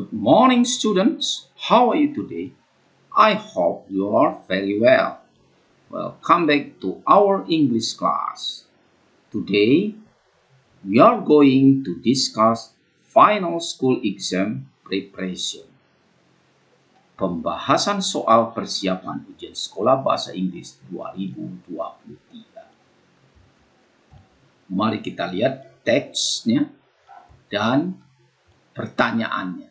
Good morning, students. How are you today? I hope you are very well. Welcome back to our English class. Today, we are going to discuss final school exam preparation. Pembahasan soal persiapan ujian sekolah bahasa Inggris 2023. Mari kita lihat teksnya dan pertanyaannya.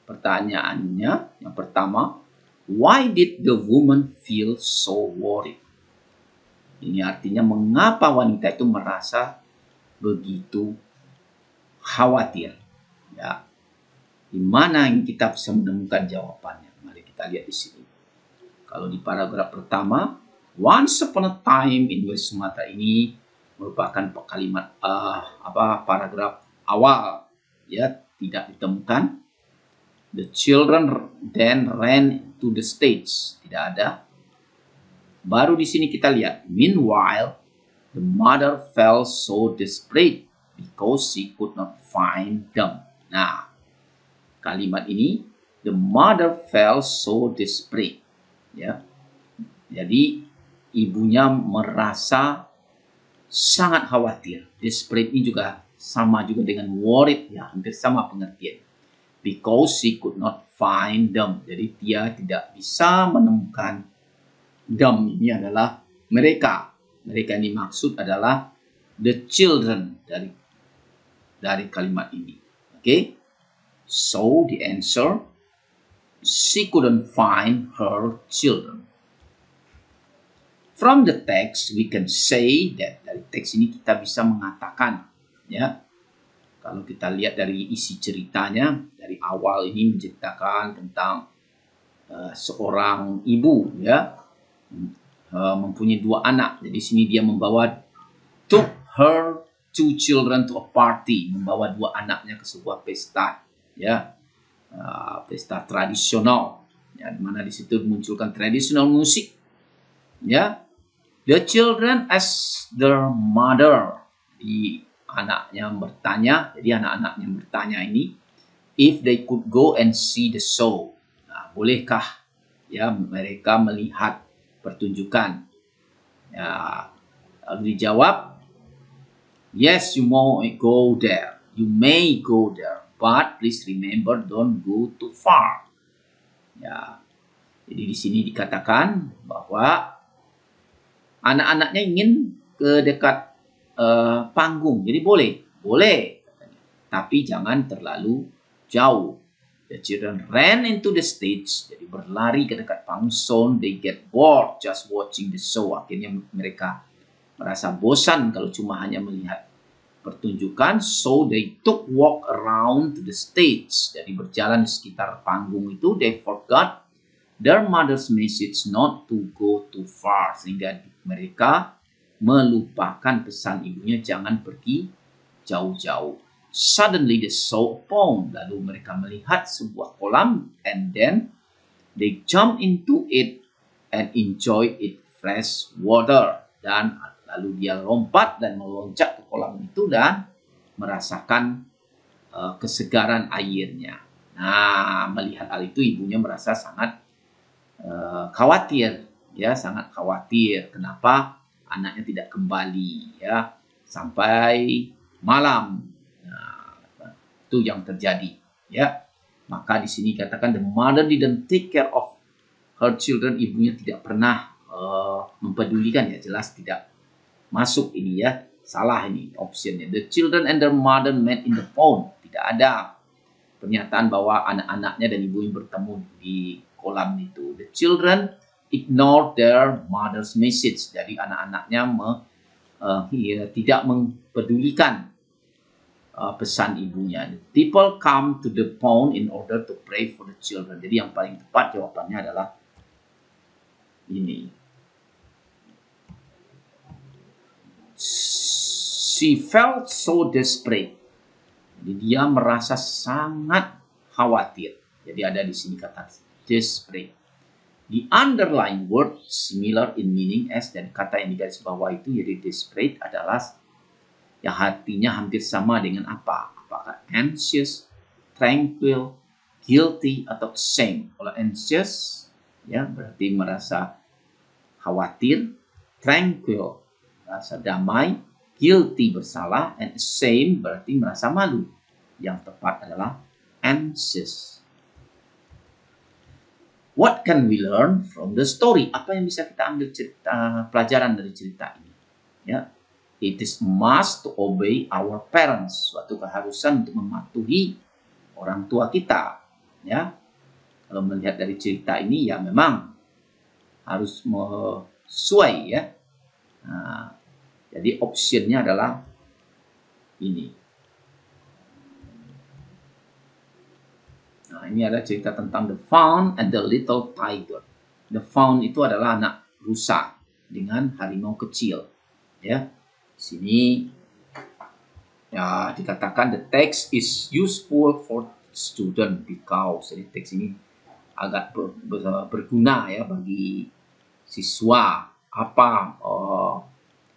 Pertanyaannya yang pertama, why did the woman feel so worried? Ini artinya mengapa wanita itu merasa begitu khawatir? Ya, di mana yang kita bisa menemukan jawabannya? Mari kita lihat di sini. Kalau di paragraf pertama, once upon a time in West Sumatra ini merupakan kalimat paragraf awal, ya, tidak ditemukan. The children then ran to the stage. Tidak ada. Baru di sini kita lihat. Meanwhile, the mother felt so desperate because she could not find them. Nah, kalimat ini, the mother felt so desperate. Ya. Jadi, ibunya merasa sangat khawatir. Desperate ini juga sama juga dengan worried, ya, hampir sama pengertian. Because she could not find them. Jadi dia tidak bisa menemukan them. Ini adalah mereka. Mereka ini maksud adalah the children dari kalimat ini. Okay? So the answer, she couldn't find her children. From the text we can say that, dari teks ini kita bisa mengatakan, ya, kalau kita lihat dari isi ceritanya, dari awal ini menceritakan tentang seorang ibu, ya, mempunyai dua anak. Jadi sini dia took her two children to a party, membawa dua anaknya ke sebuah pesta, ya, pesta tradisional, ya, di mana di situ munculkan traditional musik, ya. The children asked their mother, anak-anaknya bertanya ini, if they could go and see the show. Nah, bolehkah, ya, mereka melihat pertunjukan? Ya, lalu dijawab, yes, you may go there. You may go there, but please remember, don't go too far. Ya, jadi di sini dikatakan bahwa anak-anaknya ingin ke dekat panggung, jadi boleh katanya, tapi jangan terlalu jauh. The children ran into the stage, jadi berlari ke dekat panggung. Soon they get bored just watching the show. Akhirnya mereka merasa bosan kalau cuma hanya melihat pertunjukan. So they took walk around to the stage, jadi berjalan di sekitar panggung itu. They forgot their mother's message not to go too far, sehingga mereka melupakan pesan ibunya jangan pergi jauh-jauh. Suddenly they saw a pond, lalu mereka melihat sebuah kolam, and then they jump into it and enjoy it fresh water, dan lalu dia lompat dan meloncat ke kolam itu dan merasakan kesegaran airnya. Nah, melihat hal itu ibunya merasa sangat khawatir, ya, sangat khawatir. Kenapa anaknya tidak kembali, ya, sampai malam. Nah, itu yang terjadi, ya. Maka di sini katakan the mother didn't take care of her children. Ibunya tidak pernah mempedulikan, ya, jelas tidak masuk ini, ya, salah ini optionnya. The children and their mother met in the pond. Tidak ada pernyataan bahwa anak-anaknya dan ibunya bertemu di kolam itu. The children ignored their mother's message. Jadi anak-anaknya tidak mempedulikan pesan ibunya. The people come to the pond in order to pray for the children. Jadi yang paling tepat jawabannya adalah ini. She felt so desperate. Jadi dia merasa sangat khawatir. Jadi ada di sini kata desperate. The underlying word similar in meaning as, dan kata yang digaris bawah itu, jadi desperate adalah yang artinya hampir sama dengan apa? Apakah anxious, tranquil, guilty atau ashamed. Kalau anxious, ya berarti merasa khawatir. Tranquil, rasa damai. Guilty, bersalah. And ashamed berarti merasa malu. Yang tepat adalah anxious. What can we learn from the story? Apa yang bisa kita ambil pelajaran dari cerita ini? Ya, it is must to obey our parents. Suatu keharusan untuk mematuhi orang tua kita. Ya, kalau melihat dari cerita ini ya memang harus sesuai ya. Nah, jadi optionnya adalah ini. Nah, ini ada cerita tentang the fawn and the little tiger. The fawn itu adalah anak rusa dengan harimau kecil. Ya, sini ya dikatakan the text is useful for student because jadi teks ini agak berguna ya bagi siswa. Apa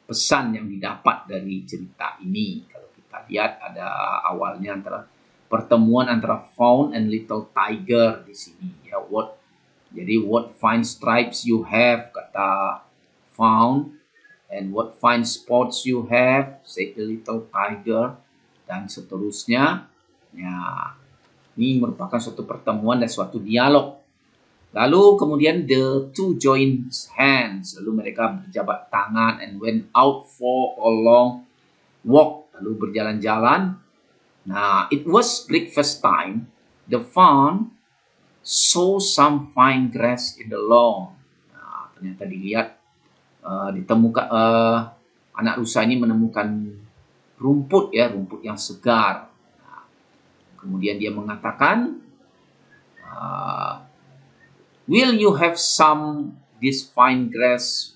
pesan yang didapat dari cerita ini? Kalau kita lihat ada awalnya pertemuan antara fawn and little tiger di sini ya. What fine stripes you have, kata fawn, and what fine spots you have, say the little tiger, dan seterusnya. Ya, ini merupakan suatu pertemuan dan suatu dialog. Lalu kemudian the two join hands, lalu mereka berjabat tangan and went out for a long walk, lalu berjalan-jalan. Nah, it was breakfast time. The fawn saw some fine grass in the lawn. Nah, ternyata dilihat ditemukan anak rusa ini menemukan rumput ya, rumput yang segar. Nah, kemudian dia mengatakan, will you have some this fine grass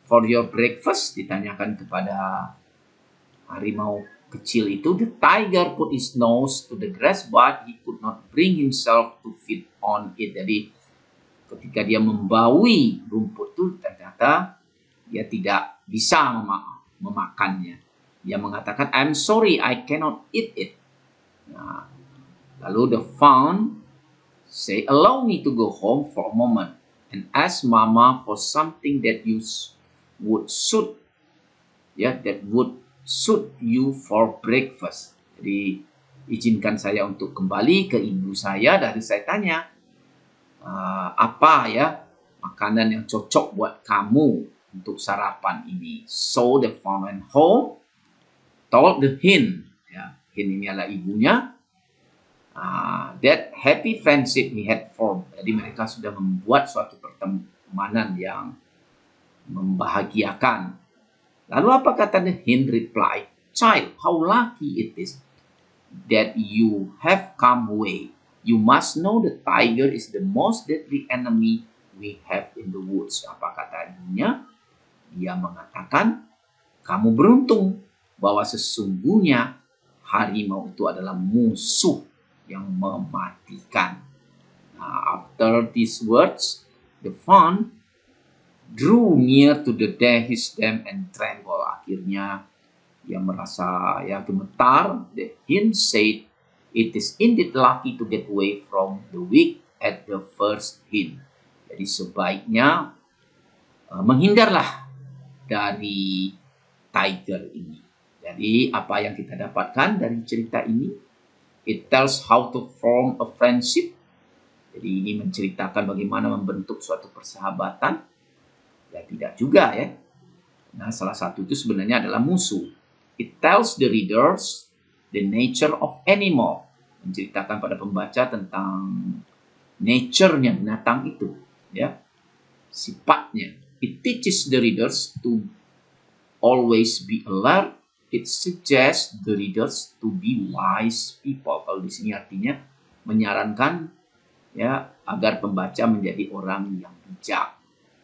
for your breakfast? Ditanyakan kepada harimau kecil itu. The tiger put his nose to the grass, but he could not bring himself to feed on it. Jadi ketika dia membaui rumput itu, ternyata dia tidak bisa memakannya. Dia mengatakan, I'm sorry, I cannot eat it. Nah, lalu the fawn say, allow me to go home for a moment and ask mama for something that would suit you for breakfast. Jadi izinkan saya untuk kembali ke ibu saya, dari saya tanya apa ya makanan yang cocok buat kamu untuk sarapan ini. So the fawn went home, told the hen, ya, hen ini adalah ibunya, that happy friendship he had formed. Jadi mereka sudah membuat suatu pertemanan yang membahagiakan. Lalu apa kata the hen replied, child, how lucky it is that you have come away. You must know the tiger is the most deadly enemy we have in the woods. Apa kata ibunya? Dia mengatakan, kamu beruntung bahwa sesungguhnya harimau itu adalah musuh yang mematikan. Now, after these words, the fawn drew near to the his dam and trembled. Akhirnya dia merasa ya gemetar. The hen said, it is indeed lucky to get away from the weak at the first hint. Jadi sebaiknya menghindarlah dari tiger ini. Jadi apa yang kita dapatkan dari cerita ini? It tells how to form a friendship. Jadi ini menceritakan bagaimana membentuk suatu persahabatan. Ya tidak juga ya. Nah, salah satu itu sebenarnya adalah musuh. It tells the readers the nature of animal. Menceritakan pada pembaca tentang nature-nya binatang itu, ya. Sifatnya. It teaches the readers to always be alert. It suggests the readers to be wise people. Kalau di sini artinya menyarankan ya agar pembaca menjadi orang yang bijak.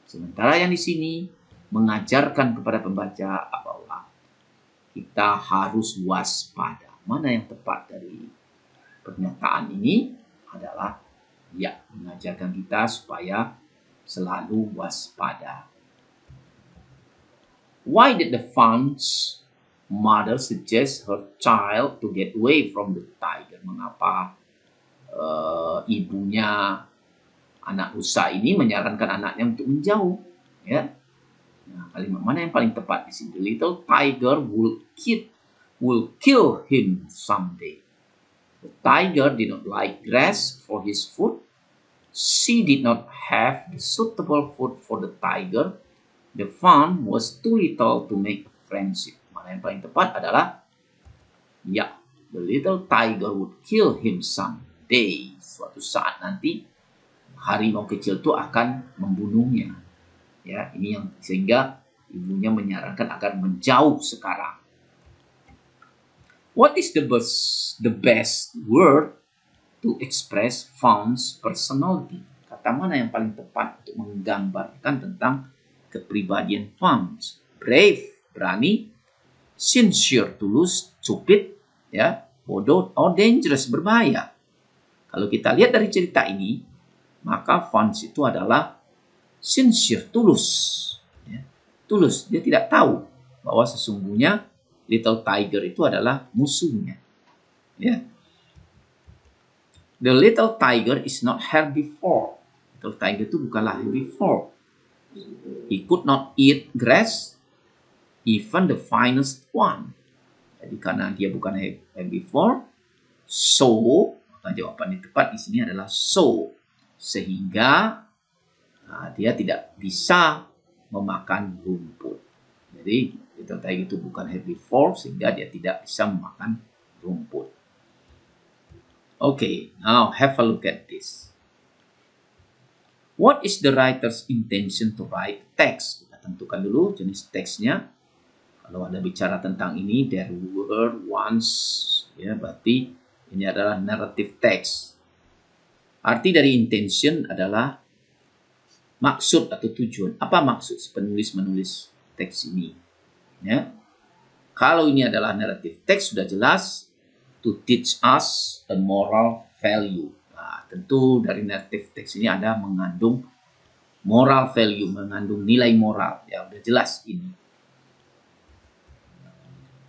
Sementara yang di sini mengajarkan kepada pembaca bahwa kita harus waspada. Mana yang tepat dari pernyataan ini adalah ya mengajarkan kita supaya selalu waspada. Why did the fawn's mother suggest her child to get away from the tiger? Mengapa ibunya anak rusa ini menyarankan anaknya untuk menjauh, ya. Nah, kalimat mana yang paling tepat di sini? The little tiger will kill him someday. The tiger did not like grass for his food. She did not have the suitable food for the tiger. The farm was too little to make friendship. Mana yang paling tepat adalah ya, the little tiger would kill him someday. Suatu saat nanti harimau kecil itu akan membunuhnya. Ya, ini yang sehingga ibunya menyarankan agar menjauh sekarang. What is the best word to express Fawn's personality? Kata mana yang paling tepat untuk menggambarkan tentang kepribadian Fawn? Brave, berani; sincere, tulus; stupid, ya, bodoh; or dangerous, berbahaya. Kalau kita lihat dari cerita ini, maka Fawn itu adalah sincere, tulus. Ya, tulus, dia tidak tahu bahwa sesungguhnya little tiger itu adalah musuhnya. Ya. The little tiger is not herbivore. Little tiger itu bukanlah herbivore. He could not eat grass, even the finest one. Jadi karena dia bukan herbivore, so, maka jawaban yang tepat di sini adalah so. Sehingga dia tidak bisa memakan rumput. Jadi little tiger itu bukan herbivore, sehingga dia tidak bisa memakan rumput. Okay, now have a look at this. What is the writer's intention to write text? Kita tentukan dulu jenis teksnya. Kalau ada bicara tentang ini, there were once, ya, berarti ini adalah narrative text. Arti dari intention adalah maksud atau tujuan. Apa maksud penulis menulis teks ini? Ya. Kalau ini adalah narrative text, sudah jelas, to teach us a moral value. Nah, tentu dari narrative text ini ada mengandung moral value, mengandung nilai moral. Ya, udah jelas ini.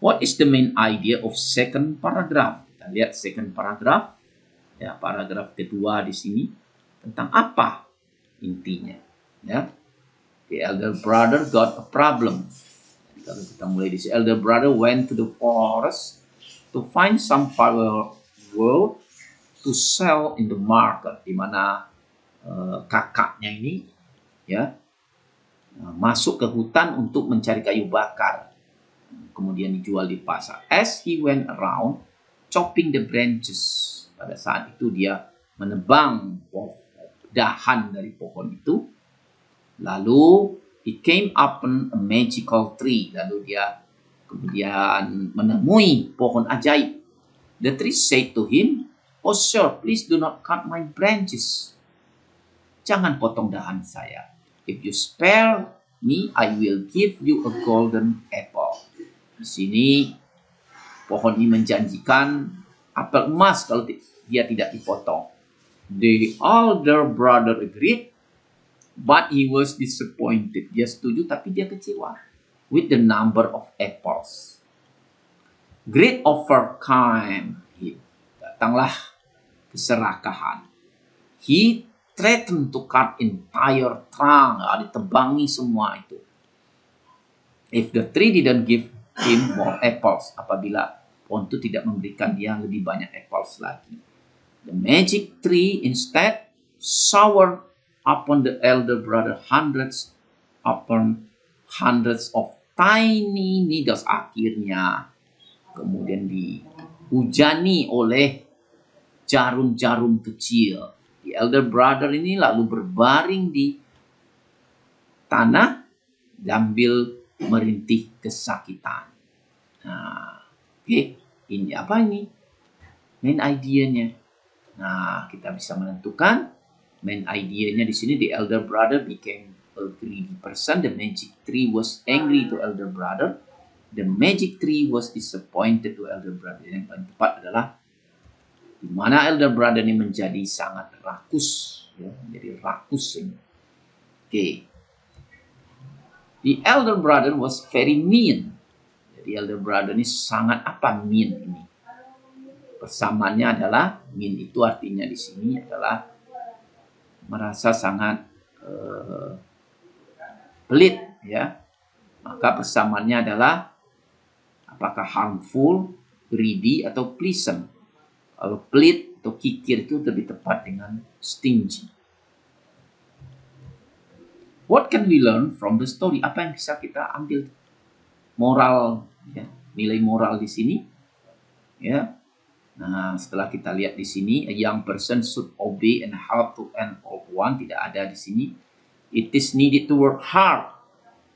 What is the main idea of second paragraph? Kita lihat second paragraph. Ya, paragraf kedua di sini tentang apa intinya? Ya, the elder brother got a problem. Jadi, kalau kita mulai di sini, elder brother went to the forest to find some firewood to sell in the market, di mana kakaknya ini, ya, masuk ke hutan untuk mencari kayu bakar, kemudian dijual di pasar. As he went around chopping the branches, pada saat itu dia menebang dahan dari pohon itu, lalu he came upon a magical tree, lalu dia kemudian menemui pohon ajaib. The tree said to him, "Oh sir, please do not cut my branches." Jangan potong dahan saya. If you spare me, I will give you a golden apple. Di sini pohon ini menjanjikan apel emas kalau dia tidak dipotong. The elder brother agreed, but he was disappointed. Dia setuju tapi dia kecewa with the number of apples. Great overcame him. Datanglah keserakahan. He threatened to cut entire trunk. Ditebangi semua itu. If the tree didn't give him more apples, apabila pohon itu tidak memberikan dia lebih banyak apples lagi. The magic tree instead showered upon the elder brother hundreds upon hundreds of tiny needles. Akhirnya kemudian dihujani oleh jarum-jarum kecil. The elder brother ini lalu berbaring di tanah sambil merintih kesakitan. Nah, ini apa ini? Main idenya. Nah, kita bisa menentukan main idenya di sini. The elder brother became a greedy person. The magic tree was angry to elder brother. The magic tree was disappointed to elder brother. Yang paling tepat adalah di mana elder brother ini menjadi sangat rakus, ya, menjadi rakus ini. The elder brother was very mean. Jadi elder brother ini sangat mean ini. Persamaannya adalah min itu artinya di sini adalah merasa sangat pelit, ya. Maka persamaannya adalah apakah harmful, greedy, atau pleasant. Kalau pelit atau kikir itu lebih tepat dengan stingy. What can we learn from the story? Apa yang bisa kita ambil moral, ya, nilai moral di sini, ya. Nah, setelah kita lihat di sini, a young person should obey and help to an old one, tidak ada di sini. It is needed to work hard,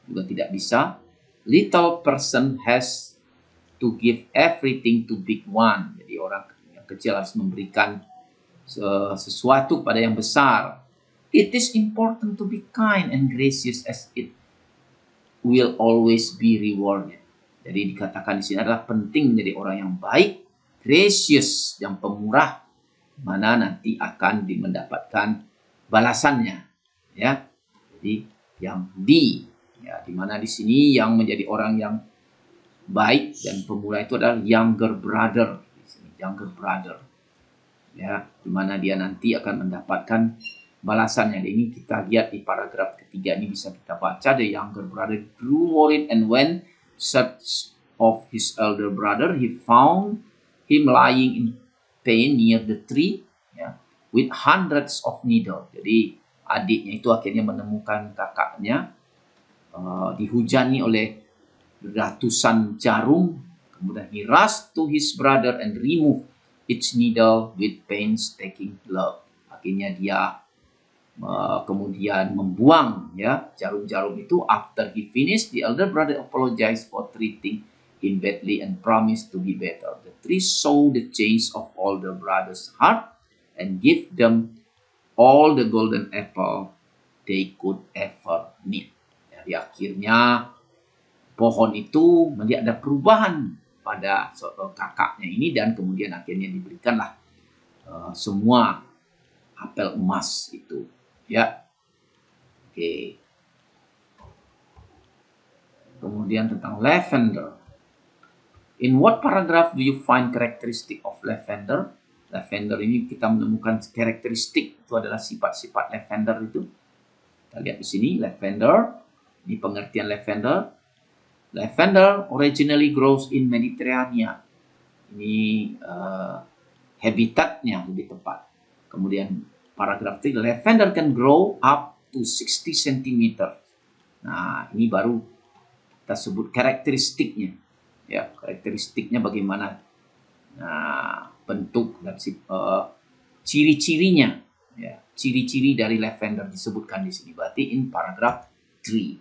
juga tidak bisa. Little person has to give everything to big one. Jadi orang yang kecil harus memberikan sesuatu pada yang besar. It is important to be kind and gracious as it will always be rewarded. Jadi dikatakan di sini adalah penting menjadi orang yang baik, gracious, yang pemurah, mana nanti akan mendapatkan balasannya, ya. Jadi yang ya, di mana di sini yang menjadi orang yang baik dan pemurah itu adalah younger brother, di sini younger brother, ya, di mana dia nanti akan mendapatkan balasannya. Ini kita lihat di paragraf ketiga ini bisa kita baca, the younger brother grew worried and when search of his elder brother, he found him lying in pain near the tree, ya, with hundreds of needles. Jadi adiknya itu akhirnya menemukan kakaknya dihujani oleh ratusan jarum. Kemudian he rushed to his brother and removed each needle with painstaking love. Akhirnya dia kemudian membuang, ya, jarum-jarum itu. After he finished, the elder brother apologized for treating him badly and promised to be better. The three saw the change of older brother's heart and gave them all the golden apple they could ever need. Jadi akhirnya pohon itu melihat ada perubahan pada kakaknya ini dan kemudian akhirnya diberikanlah semua apel emas itu, ya. Oke. Kemudian tentang lavender. In what paragraph do you find characteristic of lavender? Lavender ini kita menemukan karakteristik, itu adalah sifat-sifat lavender itu. Kita lihat di sini lavender. Ini pengertian lavender. Lavender originally grows in Mediterranean. Ini habitatnya lebih tepat. Kemudian paragraf 3, lavender can grow up to 60 cm. Nah, ini baru kita sebut karakteristiknya. Ya, karakteristiknya bagaimana, nah, bentuk dan ciri-cirinya, ya, ciri-ciri dari lavender disebutkan di sini. Berarti in paragraph 3.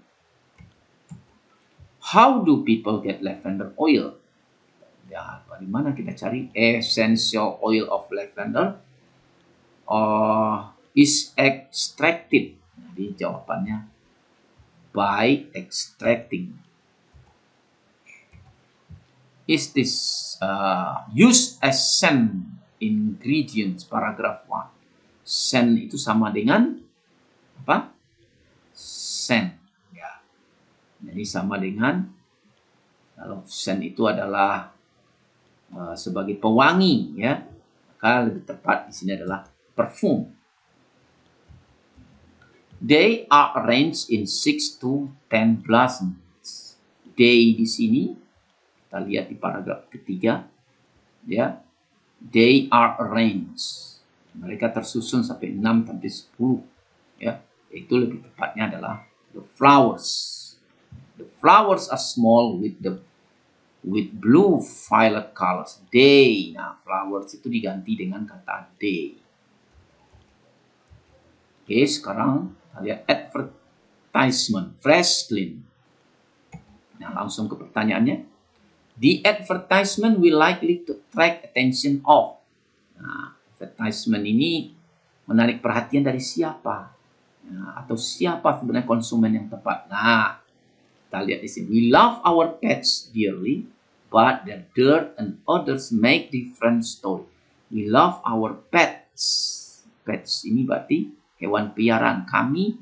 How do people get lavender oil? Ya, dari mana kita cari essential oil of lavender? Is extracted. Jadi jawabannya by extracting. Is this used as scent ingredients? Paragraph 1. Scent itu sama dengan apa? Scent. Ya. Jadi sama dengan, kalau scent itu adalah sebagai pewangi, ya, maka lebih tepat di sini adalah perfume. They are arranged in 6 to 10 blossoms. They di sini kita lihat di paragraf ketiga, ya. They are arranged. Mereka tersusun sampai 6 sampai 10, ya. Itu lebih tepatnya adalah the flowers. The flowers are small with blue violet colors. They. Nah, flowers itu diganti dengan kata they. Oke, sekarang kita lihat advertisement. Fresh clean. Nah, langsung ke pertanyaannya. The advertisement will likely to attract attention of. Nah, advertisement ini menarik perhatian dari siapa? Nah, atau siapa sebenarnya konsumen yang tepat? Nah, kita lihat di sini. We love our pets dearly, but their dirt and others make different story. We love our pets. Pets ini berarti hewan peliharaan. Kami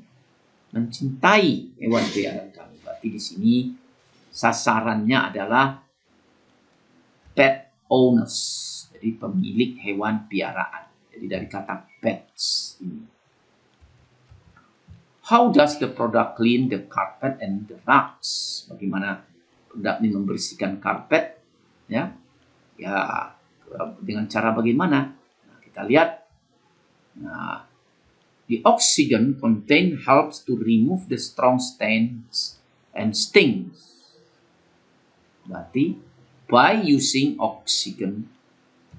mencintai hewan peliharaan kami. Berarti di sini sasarannya adalah pet owners. Jadi Jadi pemilik hewan piaraan. Jadi dari kata pets ini. How does the product clean the carpet and the rugs? Bagaimana produk ini membersihkan karpet? Ya, dengan cara bagaimana? Nah, kita lihat. Nah, the oxygen contained helps to remove the strong stains and stings. Berarti by using oxygen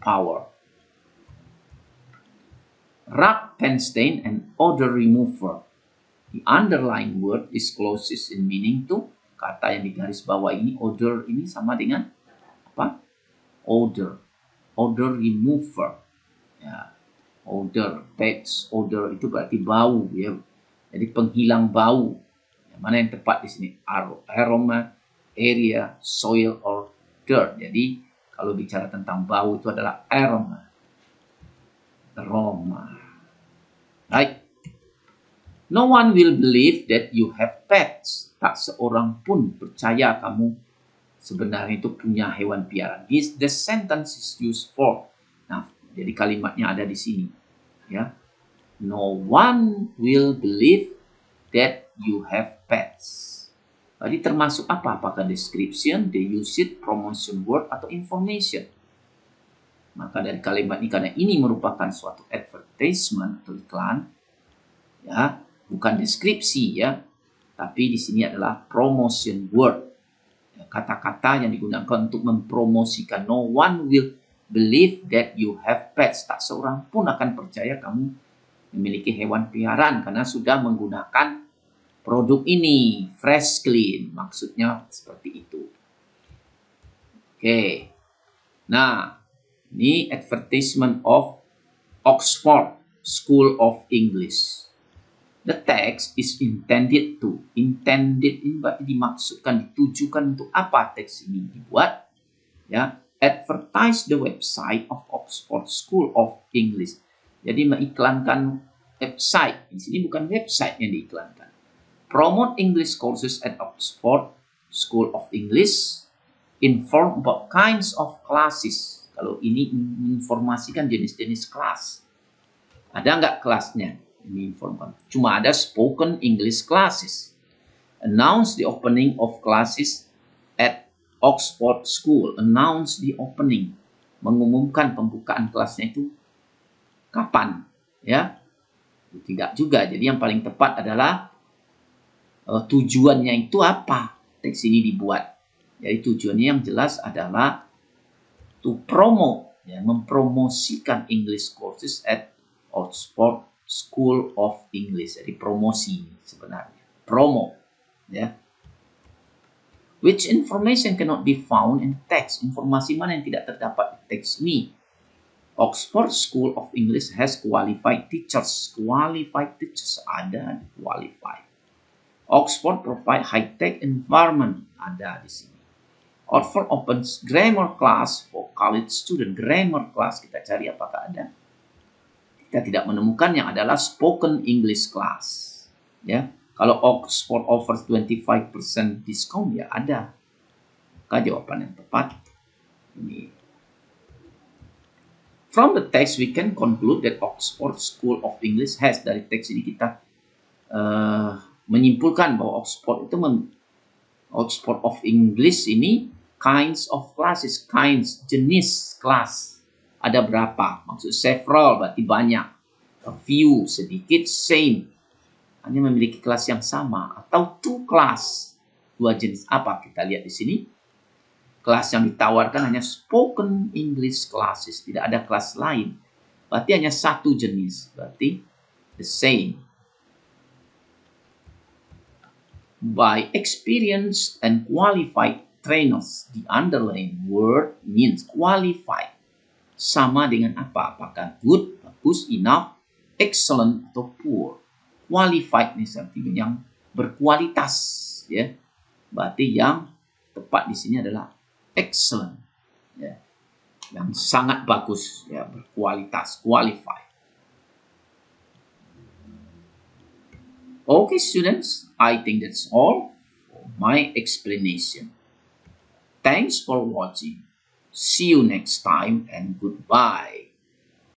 power. Rug pen stain and odor remover. The underlying word is closest in meaning to, kata yang digaris bawah ini, odor ini sama dengan apa? Odor remover. Ya, odor, pets, odor itu berarti bau ya. Jadi penghilang bau. Ya, mana yang tepat di sini? Aroma, area, soil, or dirt. Jadi kalau bicara tentang bau itu adalah aroma. Right? No one will believe that you have pets. Tak seorang pun percaya kamu sebenarnya itu punya hewan piaraan. The sentence is used for. Nah, jadi kalimatnya ada di sini. Ya, no one will believe that you have pets. Jadi termasuk apa? Apakah description, the usage, promotion word, atau information? Maka dari kalimat ini, karena ini merupakan suatu advertisement atau iklan, ya, bukan deskripsi ya, tapi di sini adalah promotion word. Kata-kata yang digunakan untuk mempromosikan. No one will believe that you have pets. Tak seorang pun akan percaya kamu memiliki hewan piaraan karena sudah menggunakan produk ini, fresh clean. Maksudnya seperti itu. Oke. Nah, ini advertisement of Oxford School of English. The text is intended ini berarti dimaksudkan, ditujukan untuk apa teks ini dibuat? Ya, advertise the website of Oxford School of English. Jadi mengiklankan website. Di sini bukan website yang diiklankan. Promote English courses at Oxford School of English. Inform about kinds of classes. Kalau ini menginformasikan jenis-jenis kelas. Ada nggak kelasnya? Ini informan. Cuma ada spoken English classes. Announce the opening of classes at Oxford School. Announce the opening. Mengumumkan pembukaan kelasnya itu kapan? Ya, tidak juga. Jadi yang paling tepat adalah tujuannya itu apa? Teks ini dibuat. Jadi tujuannya yang jelas adalah to promote, ya, mempromosikan English courses at Oxford School of English. Jadi promosi sebenarnya. Promo. Ya. Which information cannot be found in text. Informasi mana yang tidak terdapat di teks ini? Oxford School of English has qualified teachers. Qualified teachers ada, qualified. Oxford provide high-tech environment. Ada di sini. Oxford opens grammar class for college student. Grammar class kita cari apakah ada. Kita tidak menemukan, yang adalah spoken English class. Ya, kalau Oxford offers 25% discount, ya ada. Maka jawaban yang tepat ini. From the text we can conclude that Oxford School of English has, dari teks ini kita menyimpulkan bahwa Oxford Oxford of English ini kinds of classes, kinds, jenis kelas. Ada berapa? Maksud several berarti banyak. A few, sedikit, same. Hanya memiliki kelas yang sama. Atau two class. Dua jenis apa? Kita lihat di sini. Kelas yang ditawarkan hanya spoken English classes. Tidak ada kelas lain. Berarti hanya satu jenis. Berarti the same. By experienced and qualified trainers. The underlying word means qualified. Sama dengan apa? Apakah good, bagus, enough, excellent, atau poor? Qualified ini artinya yang berkualitas, ya. Berarti yang tepat di sini adalah excellent, ya. Yang sangat bagus, ya, berkualitas, qualified. Okay, students, I think that's all for my explanation. Thanks for watching. See you next time and goodbye.